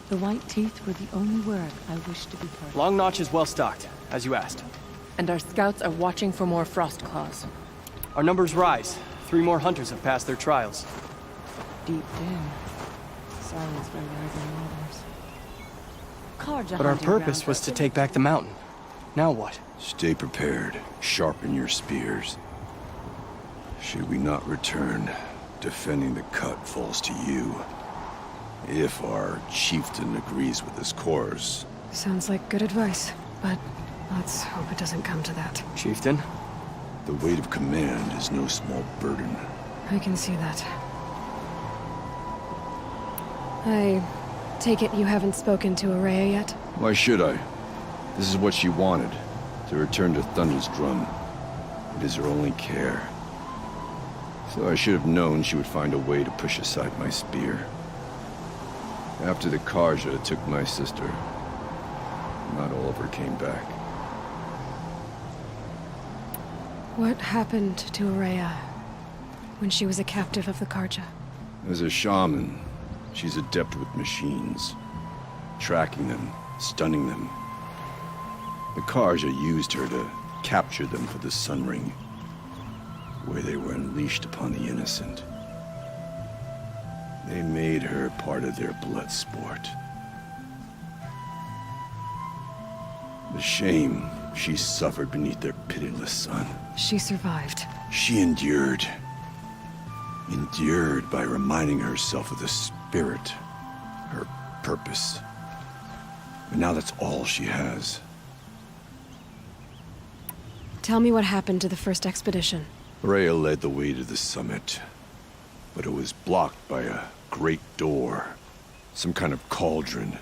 The white teeth were the only word I wished to be heard. Long Notch is well stocked, as you asked. And our scouts are watching for more frost claws. Our numbers rise. 3 more hunters have passed their trials. Deep din. Silenced by rising waters. But our purpose was to take back the mountain. Now what? Stay prepared. Sharpen your spears. Should we not return, defending the cut falls to you. If our chieftain agrees with his course. Sounds like good advice, but let's hope it doesn't come to that. Chieftain? The weight of command is no small burden. I can see that. I take it you haven't spoken to Araya yet? Why should I? This is what she wanted, to return to Thunder's drum. It is her only care. So I should have known she would find a way to push aside my spear. After the Karja took my sister, not all of her came back. What happened to Araya when she was a captive of the Karja? As a shaman, she's adept with machines, tracking them, stunning them. The Karja used her to capture them for the Sun Ring, where they were unleashed upon the innocent. They made her part of their blood sport. The shame she suffered beneath their pitiless sun. She survived. She endured. Endured by reminding herself of the spirit, her purpose. But now that's all she has. Tell me what happened to the first expedition. Rhea led the way to the summit, but it was blocked by a great door. Some kind of cauldron.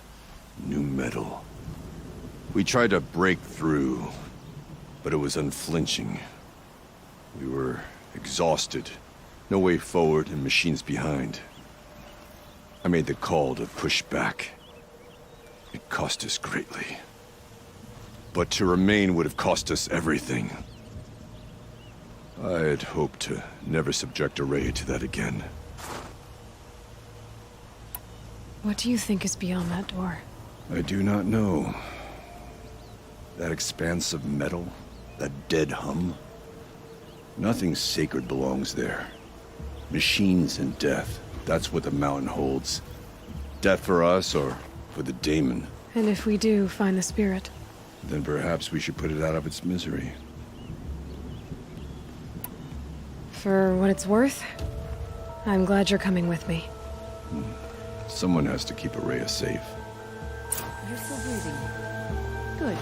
New metal. We tried to break through, but it was unflinching. We were exhausted. No way forward and machines behind. I made the call to push back. It cost us greatly. But to remain would have cost us everything. I had hoped to never subject Araya to that again. What do you think is beyond that door? I do not know. That expanse of metal, that dead hum. Nothing sacred belongs there. Machines and death, that's what the mountain holds. Death for us or for the daemon. And if we do find the spirit? Then perhaps we should put it out of its misery. For what it's worth, I'm glad you're coming with me. Someone has to keep Araya safe. You're still breathing. Good.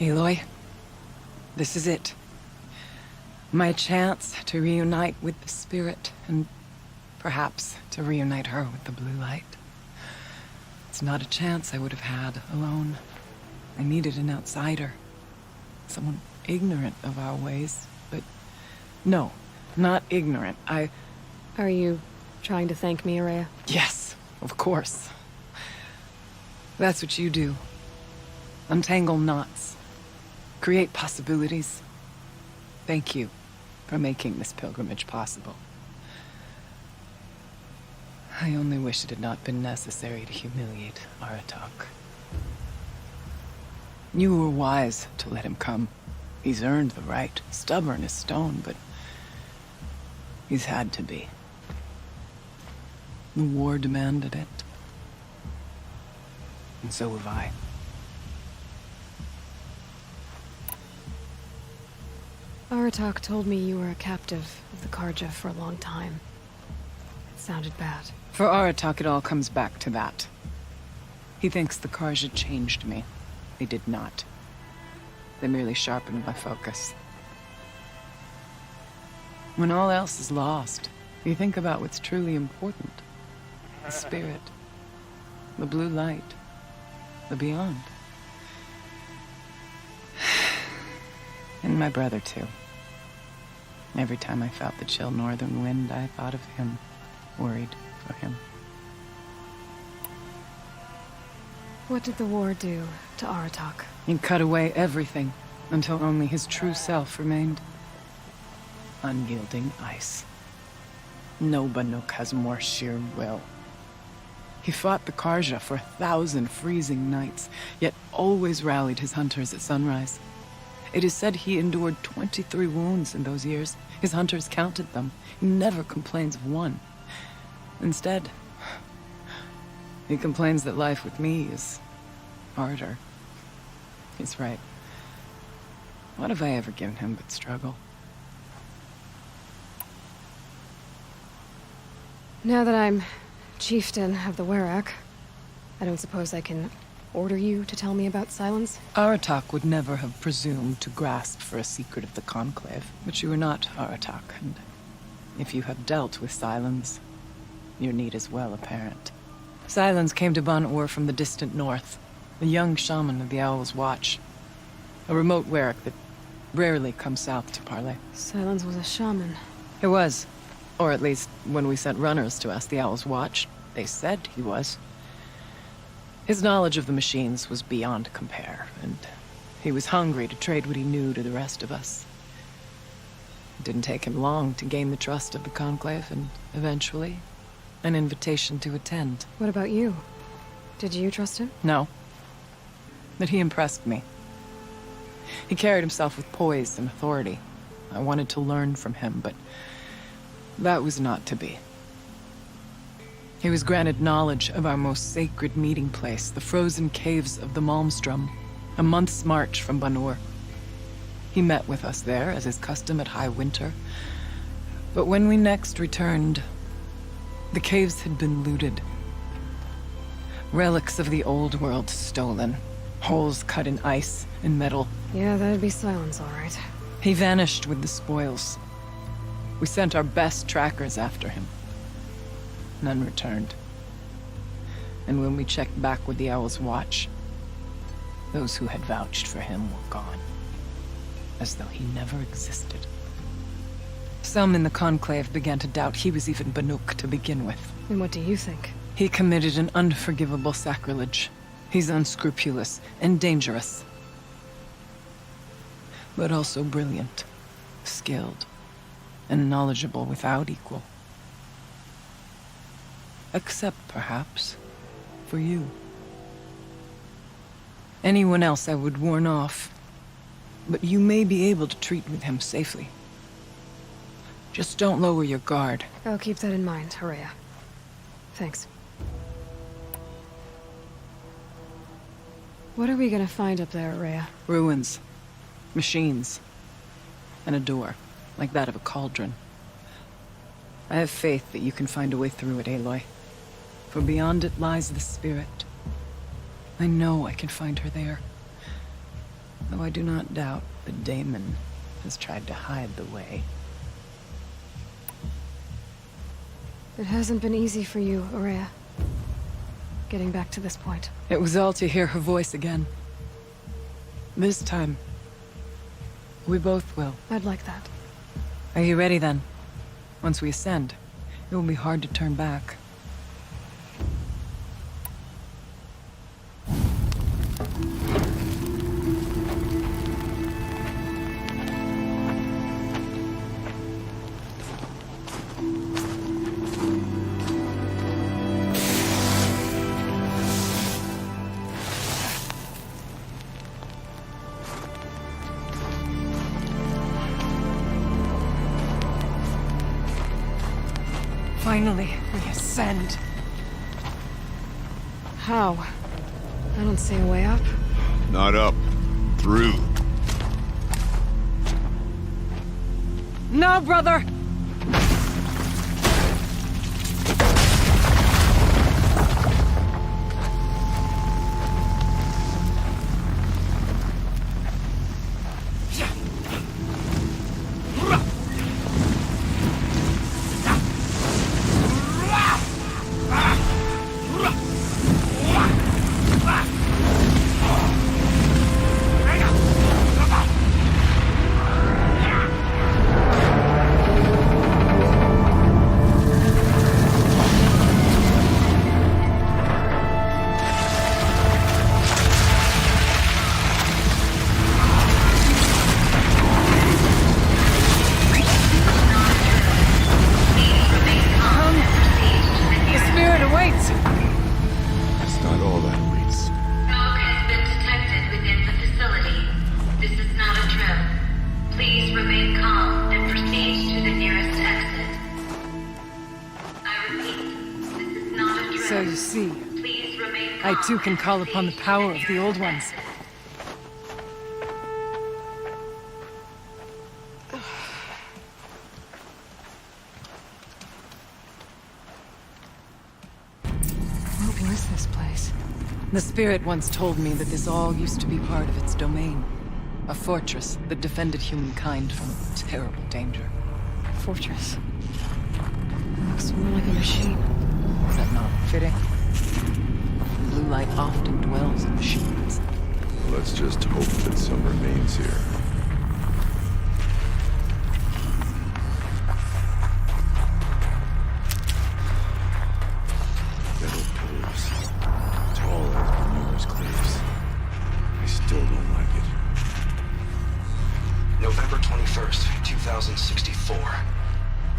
Aloy, this is it. My chance to reunite with the spirit, and perhaps to reunite her with the blue light. It's not a chance I would have had alone. I needed an outsider. Someone ignorant of our ways, but no, not ignorant. Are you trying to thank me, Araya? Yes, of course. That's what you do. Untangle knots. Create possibilities. Thank you for making this pilgrimage possible. I only wish it had not been necessary to humiliate Aratak. You were wise to let him come. He's earned the right. Stubborn as stone, but he's had to be. The war demanded it. And so have I. Aratak told me you were a captive of the Karja for a long time. It sounded bad. For Aratak, it all comes back to that. He thinks the Karja changed me. They did not. They merely sharpened my focus. When all else is lost, you think about what's truly important. The spirit. The blue light. The beyond. And my brother, too. Every time I felt the chill northern wind, I thought of him. Worried for him. What did the war do to Aratak? He cut away everything until only his true self remained. Unyielding ice. No Banuk has more sheer will. He fought the Karja for 1,000 freezing nights, yet always rallied his hunters at sunrise. It is said he endured 23 wounds in those years. His hunters counted them. He never complains of one. Instead, he complains that life with me is harder. He's right. What have I ever given him but struggle? Now that I'm chieftain of the Werak, I don't suppose I can order you to tell me about Silence? Aratak would never have presumed to grasp for a secret of the Conclave, but you are not Aratak, and if you have dealt with Silence, your need is well apparent. Silence came to Ban-Ur from the distant north, a young shaman of the Owl's Watch, a remote Werak that rarely comes south to parley. Silence was a shaman. It was. Or at least, when we sent runners to ask the Owl's Watch, they said he was. His knowledge of the machines was beyond compare, and he was hungry to trade what he knew to the rest of us. It didn't take him long to gain the trust of the Conclave, and eventually, an invitation to attend. What about you? Did you trust him? No. But he impressed me. He carried himself with poise and authority. I wanted to learn from him, but that was not to be. He was granted knowledge of our most sacred meeting place, the frozen caves of the Malmstrom, a month's march from Ban-Ur. He met with us there, as is custom at high winter. But when we next returned, the caves had been looted. Relics of the old world stolen. Holes cut in ice and metal. Yeah, that'd be Silence, all right. He vanished with the spoils. We sent our best trackers after him. None returned. And when we checked back with the Owl's Watch, those who had vouched for him were gone. As though he never existed. Some in the Conclave began to doubt he was even Banuk to begin with. And what do you think? He committed an unforgivable sacrilege. He's unscrupulous and dangerous. But also brilliant, skilled, and knowledgeable without equal. Except, perhaps, for you. Anyone else I would warn off, but you may be able to treat with him safely. Just don't lower your guard. I'll keep that in mind, Horea. Thanks. What are we gonna find up there, Horea? Ruins, machines, and a door, like that of a cauldron. I have faith that you can find a way through it, Aloy. For beyond it lies the spirit. I know I can find her there. Though I do not doubt that Daemon has tried to hide the way. It hasn't been easy for you, Horea. Getting back to this point. It was all to hear her voice again. This time, we both will. I'd like that. Are you ready then? Once we ascend, it will be hard to turn back. Finally, we ascend. How? I don't see a way up. Not up. Through. No, brother! So you see, I too can call upon the power of the Old Ones. What was this place? The Spirit once told me that this all used to be part of its domain. A fortress that defended humankind from terrible danger. Fortress. It looks more like a machine. Is that not fitting? Blue light often dwells in machines. Let's just hope that some remains here. Metal pillars. Tall as numerous cliffs. I still don't like it. November 21st, 2064.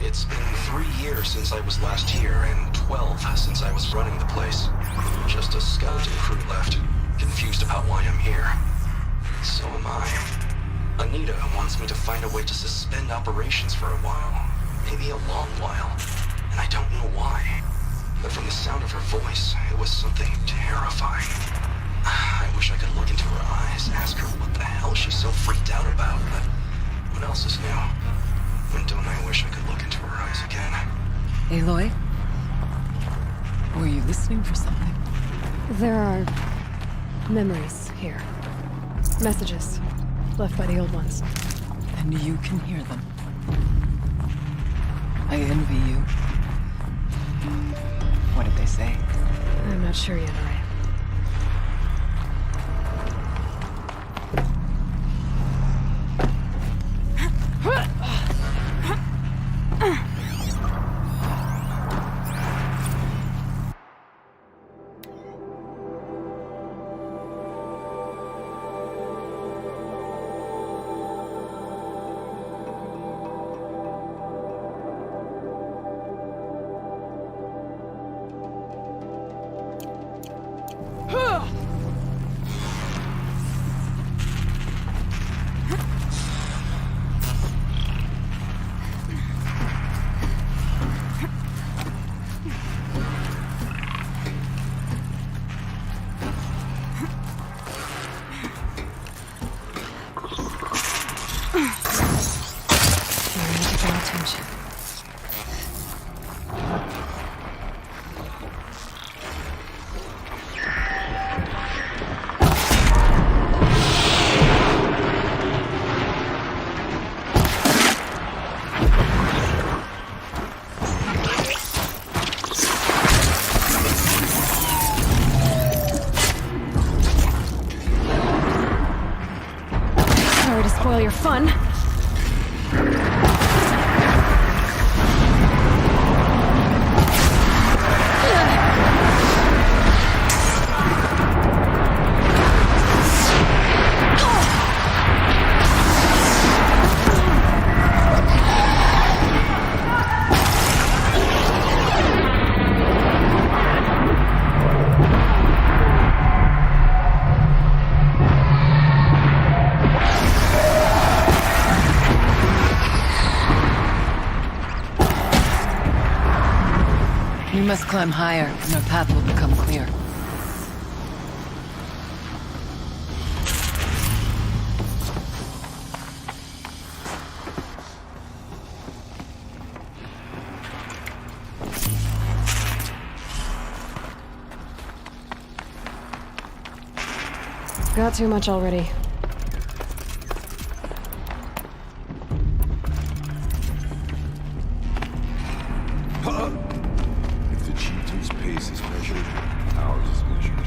It's been 3 years since I was last here, and 12 since I was running the place. Just a skeleton crew left, confused about why I'm here. So am I. Anita wants me to find a way to suspend operations for a while. Maybe a long while. And I don't know why. But from the sound of her voice, it was something terrifying. I wish I could look into her eyes, ask her what the hell she's so freaked out about, but what else is new? And don't I wish I could look into her eyes again? Aloy? Were you listening for something? There are memories here. Messages left by the Old Ones. And you can hear them. I envy you. What did they say? I'm not sure yet, Araya. Sorry to spoil your fun. We must climb higher, and our path will become clear. Got too much already. If the chieftain's pace is measured, ours is measured.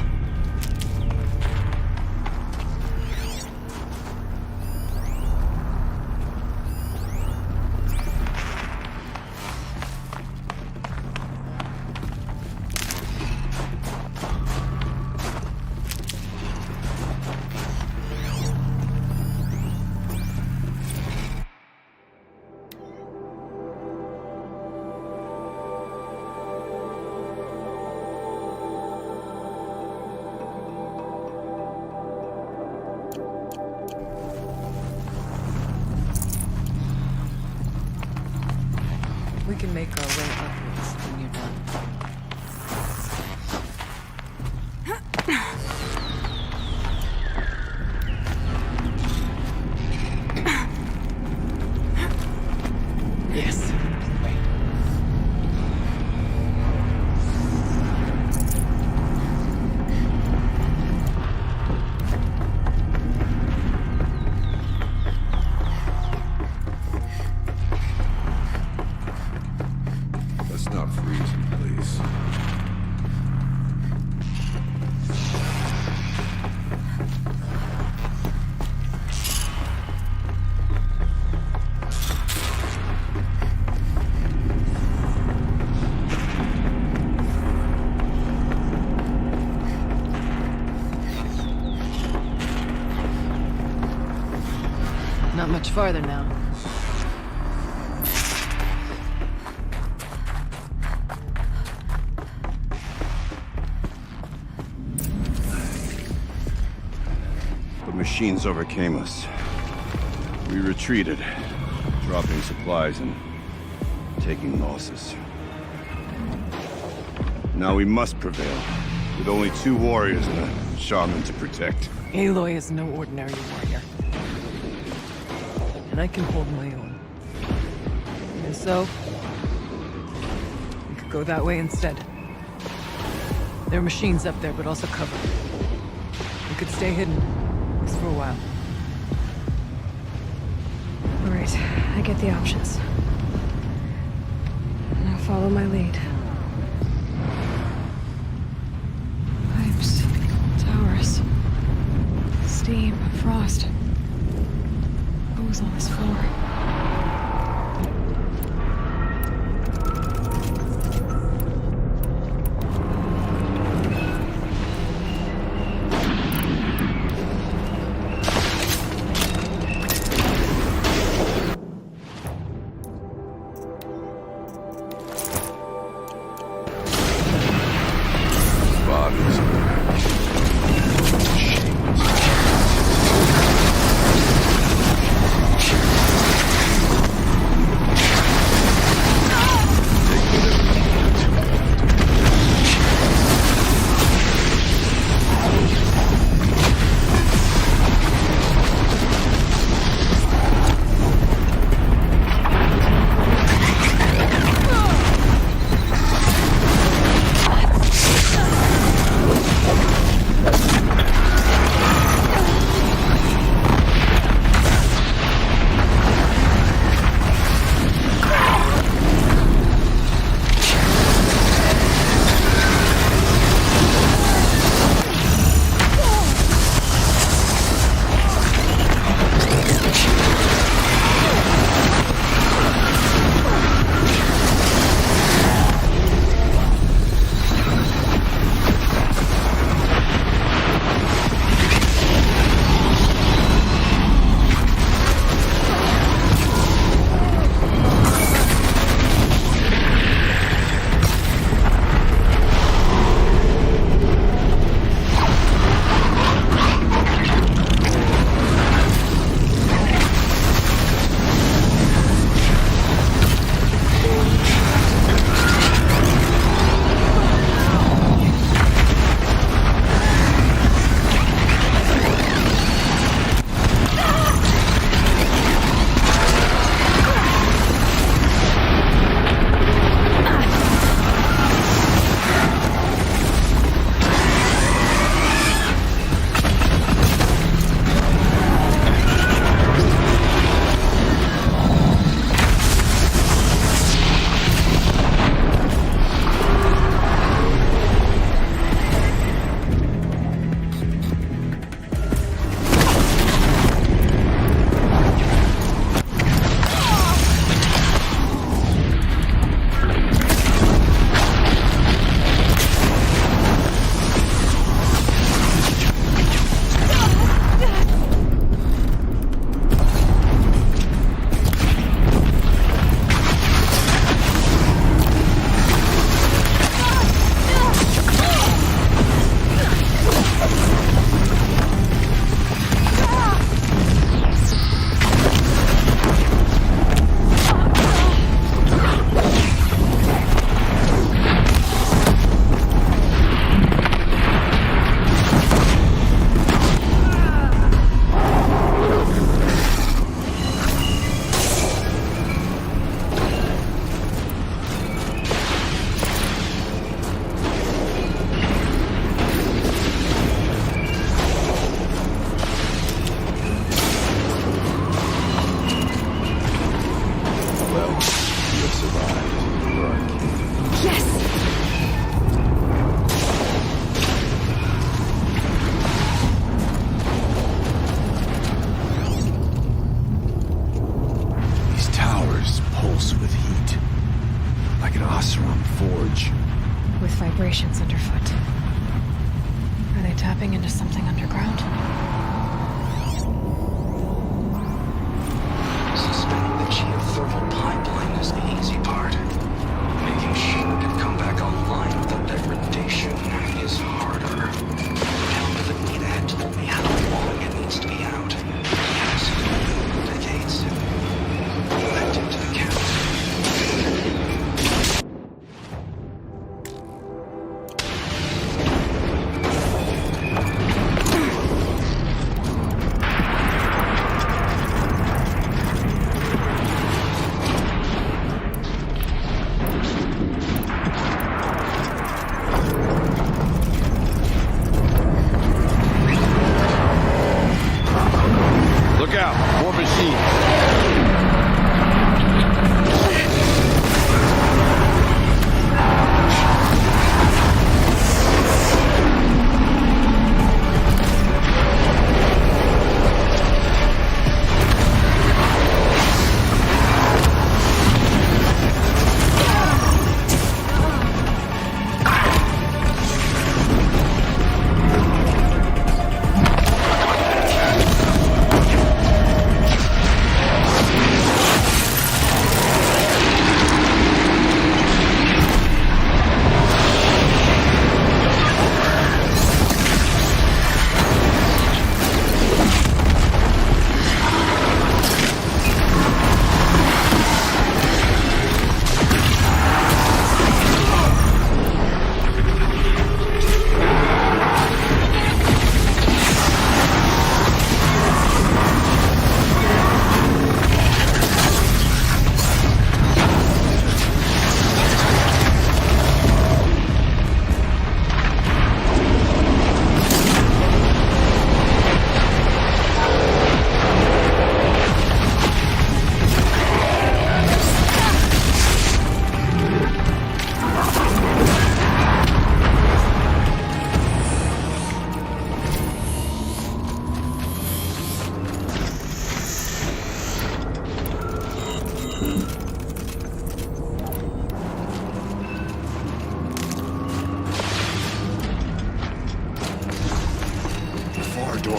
We can make our way upwards when you're done. Yes. Wait. Let's not freeze in place. Not much farther now. The machines overcame us. We retreated, dropping supplies and taking losses. Now we must prevail, with only 2 warriors and a shaman to protect. Aloy is no ordinary warrior. And I can hold my own. And so, we could go that way instead. There are machines up there, but also cover. We could stay hidden, at least for a while. All right, I get the options. Now follow my lead. Pipes, towers, steam, frost. What was all this for? Bodies. Shapeless.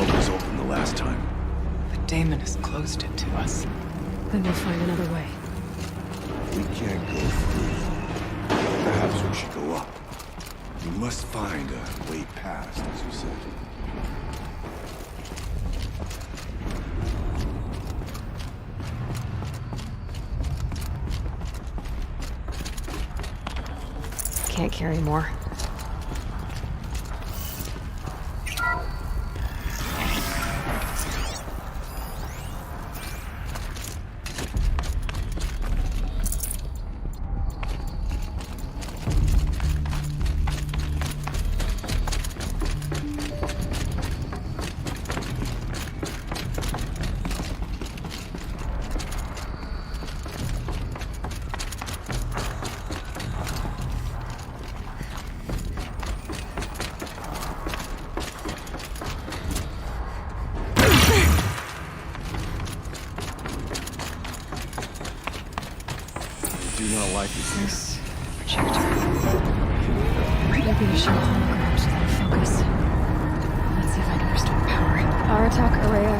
door was open the last time. But Damon has closed it to us. Then we'll find another way. We can't go through. Perhaps we should go up. We must find a way past, as you said. Can't carry more. Do not like this. Projector. Maybe to show holograms without focus. Let's see if I can restore power. Aratak, Araya,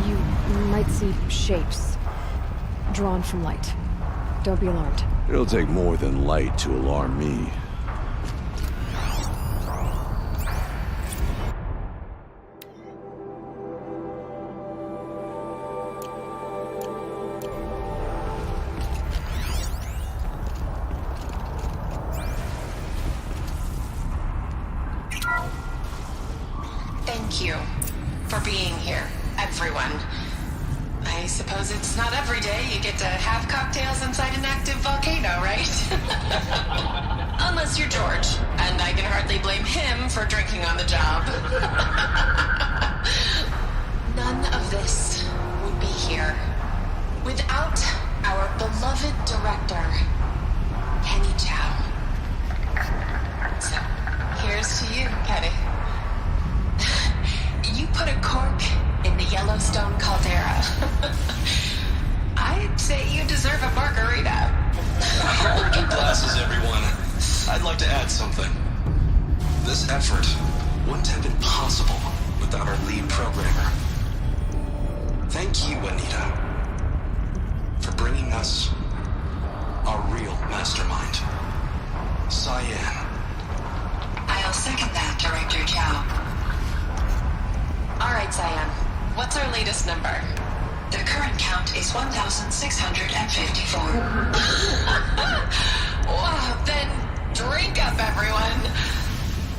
you might see shapes drawn from light. Don't be alarmed. It'll take more than light to alarm me. Thank you for being here, everyone. I suppose it's not every day you get to have cocktails inside an active volcano, right? Unless you're George, and I can hardly blame him for drinking on the job. None of this would be here without our beloved director, Kenny Chow. So, here's to you, Kenny. You put a cork in the Yellowstone caldera. I'd say you deserve a margarita. Hold your glasses, everyone. I'd like to add something. This effort wouldn't have been possible without our lead programmer. Thank you, Anita, for bringing us our real mastermind, Cyan. I'll second that, Director Chow. All right, Cyan. What's our latest number? The current count is 1,654. Wow, then drink up, everyone.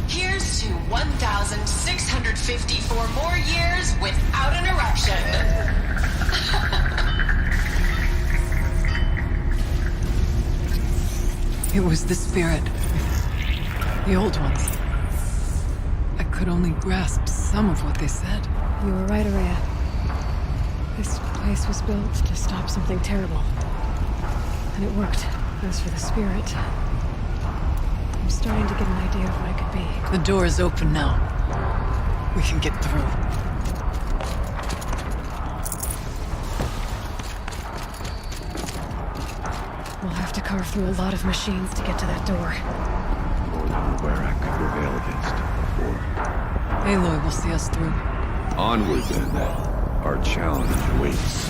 Here's to 1,654 more years without an eruption. It was the spirit. The old ones. I could only grasp some of what they said. You were right, Araya. This place was built to stop something terrible. And it worked. As for the spirit, I'm starting to get an idea of what it could be. The door is open now. We can get through. We'll have to carve through a lot of machines to get to that door. More than Werak could prevail against before. Aloy will see us through. Onward then. Our challenge awaits.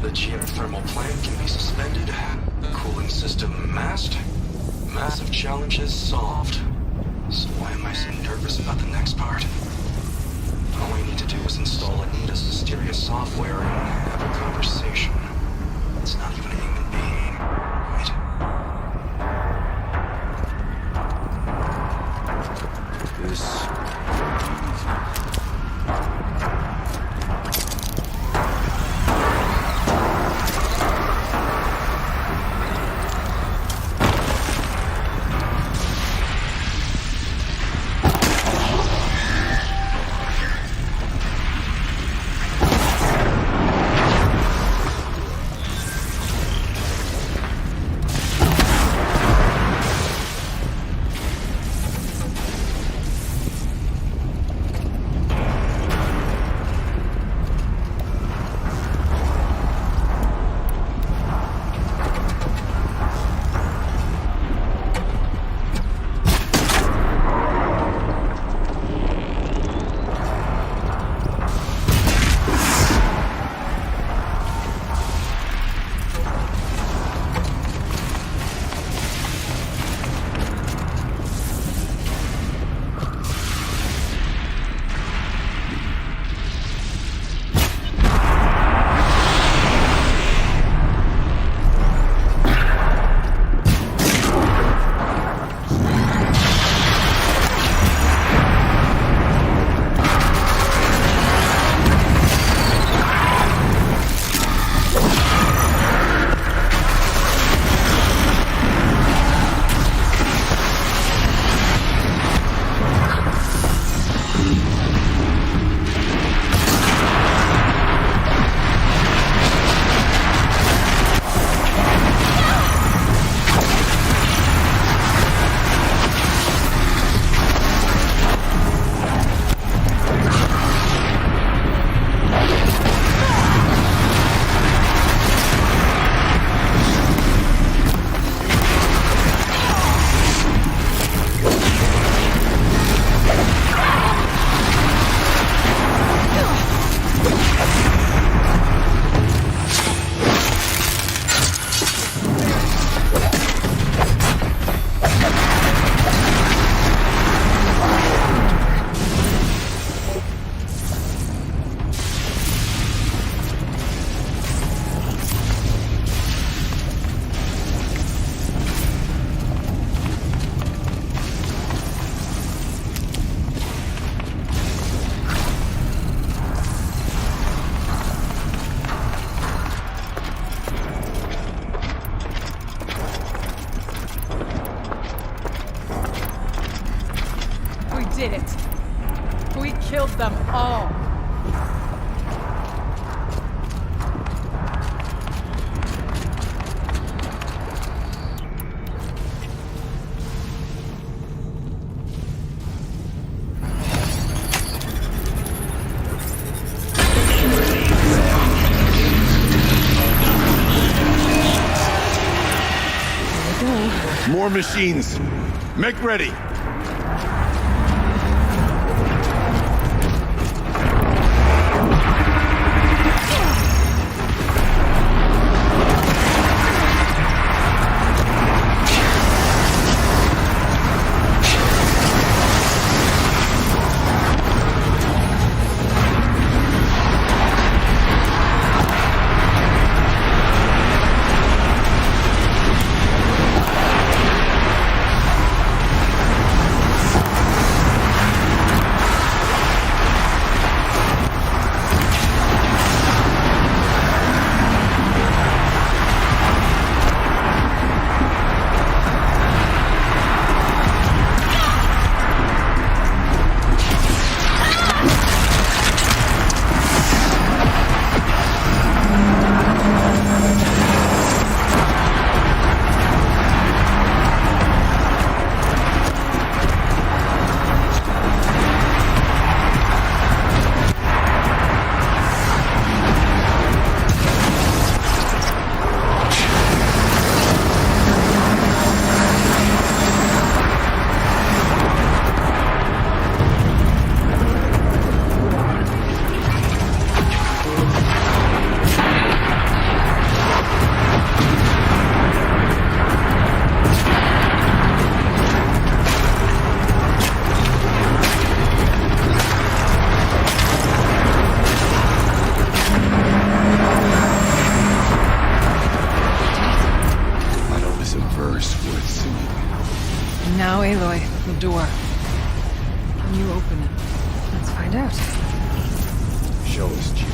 The geothermal plant can be suspended. The cooling system masked. Massive challenges solved. So why am I so nervous about the next part? All I need to do is install Anita's mysterious software and have a conversation. It's not even a human being, right? This won't be easy. Oh. More machines. Make ready. Now, Aloy, the door. Can you open it? Let's find out. Show us, G.